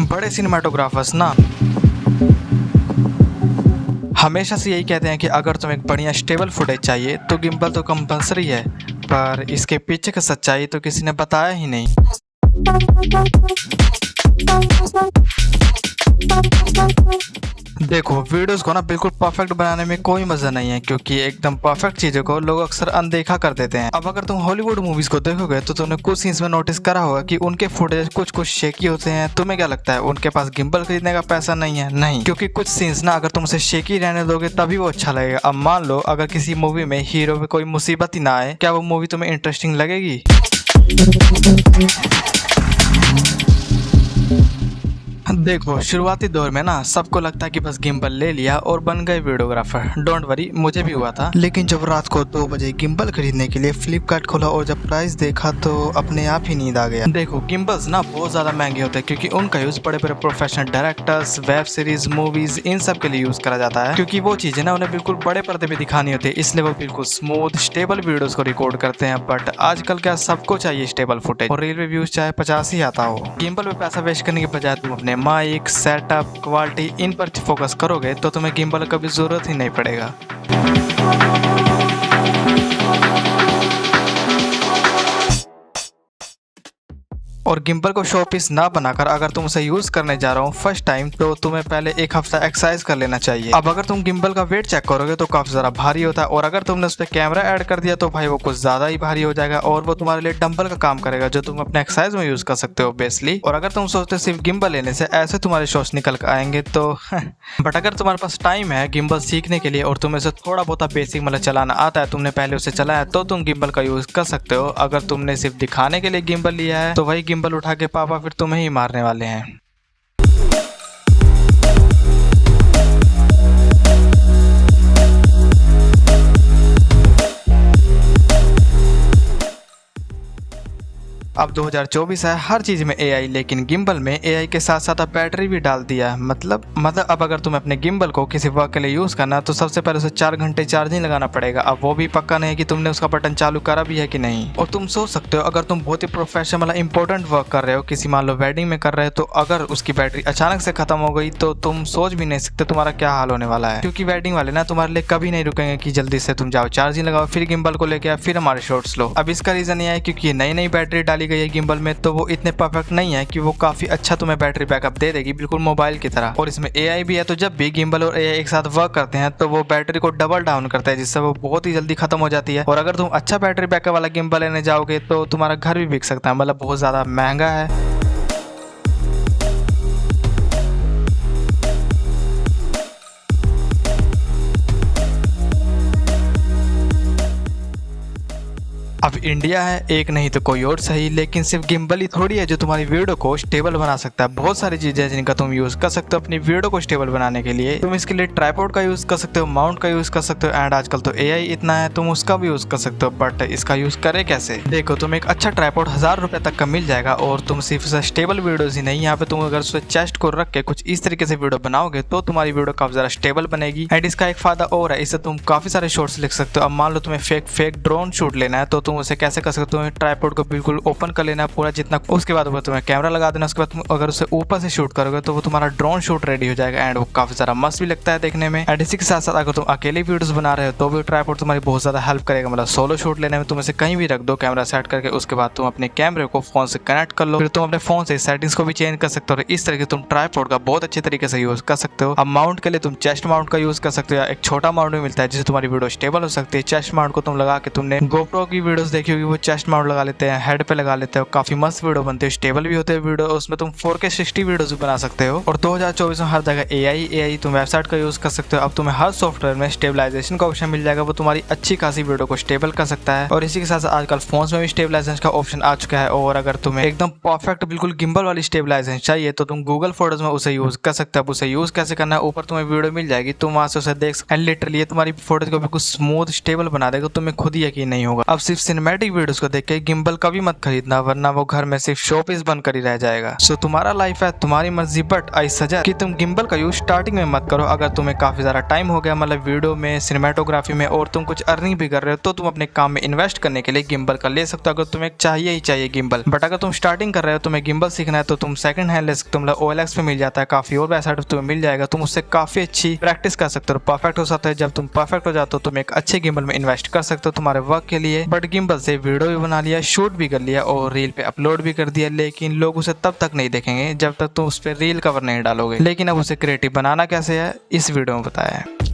बड़े सिनेमाटोग्राफर्स ना हमेशा से यही कहते हैं कि अगर तुम्हें एक बढ़िया स्टेबल फुटेज चाहिए तो गिम्बल तो कंपलसरी है, पर इसके पीछे की सच्चाई तो किसी ने बताया ही नहीं। देखो, वीडियोस को ना बिल्कुल परफेक्ट बनाने में कोई मजा नहीं है, क्योंकि एकदम परफेक्ट चीजों को लोग अक्सर अनदेखा कर देते हैं। अब अगर तुम हॉलीवुड मूवीज को देखोगे तो तुमने कुछ सीन्स में नोटिस करा होगा कि उनके फुटेज कुछ शेकी होते हैं। तुम्हें क्या लगता है उनके पास गिम्बल खरीदने का पैसा नहीं है? नहीं, क्योंकि कुछ सीन्स ना अगर तुम उसे शेकी रहने दोगे तभी वो अच्छा लगेगा। अब मान लो अगर किसी मूवी में हीरो पे कोई मुसीबत ही ना आए, क्या वो मूवी तुम्हें इंटरेस्टिंग लगेगी? देखो, शुरुआती दौर में ना सबको लगता है कि बस गिम्बल ले लिया और बन गए वीडियोग्राफर। डोंट वरी, मुझे भी हुआ था। लेकिन जब रात को 2 बजे गिम्बल खरीदने के लिए फ्लिपकार्ट खोला और जब प्राइस देखा तो अपने आप ही नींद आ गया। देखो, गिम्बल्स ना बहुत ज्यादा महंगे होते हैं, क्योंकि उनका यूज बड़े बड़े professional directors, web series, movies, इन सब के लिए यूज करा जाता है, क्योंकि वो चीजें ना उन्हें बिल्कुल बड़े पर्दे पे दिखानी होती है, इसलिए वो बिल्कुल स्मूथ स्टेबल वीडियोस को रिकॉर्ड करते हैं। बट आजकल क्या सबको चाहिए स्टेबल फुटेज, और रियल व्यूज चाहे 50 ही आता हो। गिम्बल पे पैसा वेस्ट करने के बजाय तुम अपने माइक, सेटअप, क्वालिटी, इन पर फोकस करोगे तो तुम्हें गिम्बल का भी जरूरत ही नहीं पड़ेगा। और गिम्बल को शो पीस ना बनाकर अगर तुम उसे यूज करने जा रहा हो फर्स्ट टाइम, तो तुम्हें पहले 1 हफ्ता एक्सरसाइज कर लेना चाहिए। अब अगर तुम गिम्बल का वेट चेक करोगे तो काफी ज्यादा भारी होता है, और अगर तुमने उस पर कैमरा ऐड कर दिया तो भाई वो कुछ ज्यादा ही भारी हो जाएगा, और वो तुम्हारे लिए डंबल का काम करेगा जो तुम अपने एक्सरसाइज में यूज कर सकते हो बेसली। और अगर तुम सोचते सिर्फ गिम्बल लेने से ऐसे तुम्हारे शॉट्स निकल आएंगे तो बट अगर तुम्हारे पास टाइम है गिम्बल सीखने के लिए और तुम्हें उसे थोड़ा बहुत बेसिक मतलब चलाना आता है, तुमने पहले उसे चलाया, तो तुम गिम्बल का यूज कर सकते हो। अगर तुमने सिर्फ दिखाने के लिए गिम्बल लिया है तो वही गिम्बल उठा के पापा फिर तुम्हें ही मारने वाले हैं। अब 2024 है, हर चीज में एआई, लेकिन गिम्बल में एआई के साथ साथ अब बैटरी भी डाल दिया है। मतलब अब अगर तुम अपने गिम्बल को किसी वर्क के लिए यूज करना तो सबसे पहले उसे 4 घंटे चार्जिंग लगाना पड़ेगा। अब वो भी पक्का नहीं कि तुमने उसका बटन चालू करा भी है कि नहीं। और तुम सोच सकते हो अगर तुम बहुत ही प्रोफेशनल मतलब इंपॉर्टेंट वर्क कर रहे हो, किसी मान लो वेडिंग में कर रहे हो, तो अगर उसकी बैटरी अचानक से खत्म हो गई तो तुम सोच भी नहीं सकते तुम्हारा क्या हाल होने वाला है, क्योंकि वेडिंग वाले ना तुम्हारे लिए कभी नहीं रुकेंगे कि जल्दी से तुम जाओ चार्जिंग लगाओ, फिर गिम्बल को लेके फिर हमारे शॉट्स लो। अब इसका रीजन ये है क्योंकि नई नई बैटरी डाली गई है गिम्बल में, तो वो इतने परफेक्ट नहीं है कि वो काफी अच्छा तुम्हें बैटरी बैकअप दे देगी, बिल्कुल मोबाइल की तरह। और इसमें एआई भी है, तो जब भी गिम्बल और एआई एक साथ वर्क करते हैं तो वो बैटरी को डबल डाउन करता है, जिससे वो बहुत ही जल्दी खत्म हो जाती है। और अगर तुम अच्छा बैटरी बैकअप वाला गिम्बल लेने जाओगे तो तुम्हारा घर भी बिक सकता है, मतलब बहुत ज्यादा महंगा है। अब इंडिया है, एक नहीं तो कोई और सही, लेकिन सिर्फ गिम्बल ही थोड़ी है जो तुम्हारी वीडियो को स्टेबल बना सकता है। बहुत सारी चीजें हैं जिनका तुम यूज कर सकते हो अपनी वीडियो को स्टेबल बनाने के लिए। तुम इसके लिए ट्राइपॉड का यूज कर सकते हो, माउंट का यूज कर सकते हो, एंड आजकल तो एआई इतना है तुम उसका भी यूज कर सकते हो। बट इसका यूज करे कैसे? देखो, तुम एक अच्छा ट्राइपॉड 1000 रुपए तक का मिल जाएगा, और तुम सिर्फ स्टेबल वीडियोज ही नहीं, यहाँ पे तुम अगर उससे चेस्ट को रख के कुछ इस तरीके से वीडियो बनाओगे तो तुम्हारी वीडियो काफी ज्यादा स्टेबल बनेगी। एंड इसका एक फायदा और है, इससे तुम काफी सारे शॉट्स लिख सकते हो। अब मान लो तुम्हें फेक ड्रोन शूट लेना है, तो तुम उसे कैसे कर सकते हो? तुम्हें ट्राइपॉड को बिल्कुल ओपन कर लेना है पूरा जितना, उसके बाद ऊपर तुम्हें कैमरा लगा देना, उसके बाद तुम अगर उसे ऊपर से शूट करोगे तो वो तुम्हारा ड्रोन शूट रेडी हो जाएगा, एंड वो काफी सारा मस्त भी लगता है देखने में। एंड इसी के साथ साथ अगर तुम अकेले वीडियोस बना रहे हो तो भी ट्राइपॉड तुम्हारी बहुत ज्यादा हेल्प करेगा, मतलब सोलो शूट लेने में। तुम इसे कहीं भी रख दो कैमरा सेट करके, उसके बाद तुम अपने कैमरे को फोन से कनेक्ट कर लो, फिर तुम अपने फोन से सेटिंग्स को भी चेंज कर सकते हो। इस तरीके तुम ट्राइपॉड का बहुत अच्छे तरीके से यूज कर सकते हो। अब माउंट के लिए तुम चेस्ट माउंट का यूज कर सकते हो, या एक छोटा माउंट भी मिलता है जिससे तुम्हारी वीडियो स्टेबल हो सकती है। चेस्ट माउंट को तुम लगा के, तुमने गोप्रो की वीडियोस देखी होगी, वो चेस्ट माउंट लगा लेते हैं, हेड पे लगा लेते हो, काफी मस्त वीडियो बनते हैं, स्टेबल भी होते हैं वीडियो, उसमें तुम 4K 60 वीडियोस भी बना सकते हो। और 2024 में हर जगह एआई तुम वेबसाइट का यूज कर सकते हो। अब तुम्हें हर सॉफ्टवेयर में स्टेबलाइजेशन का ऑप्शन मिल जाएगा, वो तुम्हारी अच्छी खासी वीडियो को स्टेबल कर सकता है। और इसी के साथ आजकल फोन्स में भी स्टेबलाइजेशन का ऑप्शन आ चुका है। और अगर तुम्हें एकदम परफेक्ट बिल्कुल गिम्बल वाली स्टेबलाइजेशन चाहिए तो तुम गूगल फोटोज में उसे यूज कर सकते हो। अब उसे यूज कैसे करना है, ऊपर तुम्हें वीडियो मिल जाएगी, तुम वहां से उसे देख सकते। लिटरली तुम्हारी फोटोज को बिल्कुल स्मूथ स्टेबल बना देगा, तुम्हें खुद ही यकीन नहीं होगा। अब सिर्फ सिनेमैटिक वीडियोस को देख के गिम्बल कभी मत खरीदना, वरना वो घर में सिर्फ शो पीस बनकर ही रह जाएगा। सो तुम्हारा लाइफ है, तुम्हारी मर्जी, बट आई सजेस्ट कि तुम गिम्बल का यूज स्टार्टिंग में मत करो। अगर तुम्हें काफी ज्यादा टाइम हो गया मतलब वीडियो में, सिनेमेटोग्राफी में, और तुम कुछ अर्निंग भी कर रहे हो, तो तुम अपने काम में इन्वेस्ट करने के लिए गिम्बल का ले सकते हो, अगर तुम्हें चाहिए ही चाहिए गिम्बल। बट अगर तुम स्टार्टिंग कर रहे हो, तुम्हें गिम्बल सीखना है, तो तुम सेकंड हैंड ले सकते हो। मतलब OLX पे मिल जाता है, काफी और वेबसाइट तुम्हें मिल जाएगा, तुम उससे काफी अच्छी प्रैक्टिस कर सकते हो, परफेक्ट हो सकते हो। जब तुम परफेक्ट हो जाते हो, तुम एक अच्छे गिम्बल में इन्वेस्ट कर सकते हो तुम्हारे वर्क के लिए। बट गिम्बल से वीडियो भी बना लिया, शूट भी कर लिया और रील पे अपलोड भी कर दिया, लेकिन लोग उसे तब तक नहीं देखेंगे जब तक तुम उस पर रील कवर नहीं डालोगे। लेकिन अब उसे क्रिएटिव बनाना कैसे है, इस वीडियो में बताया है।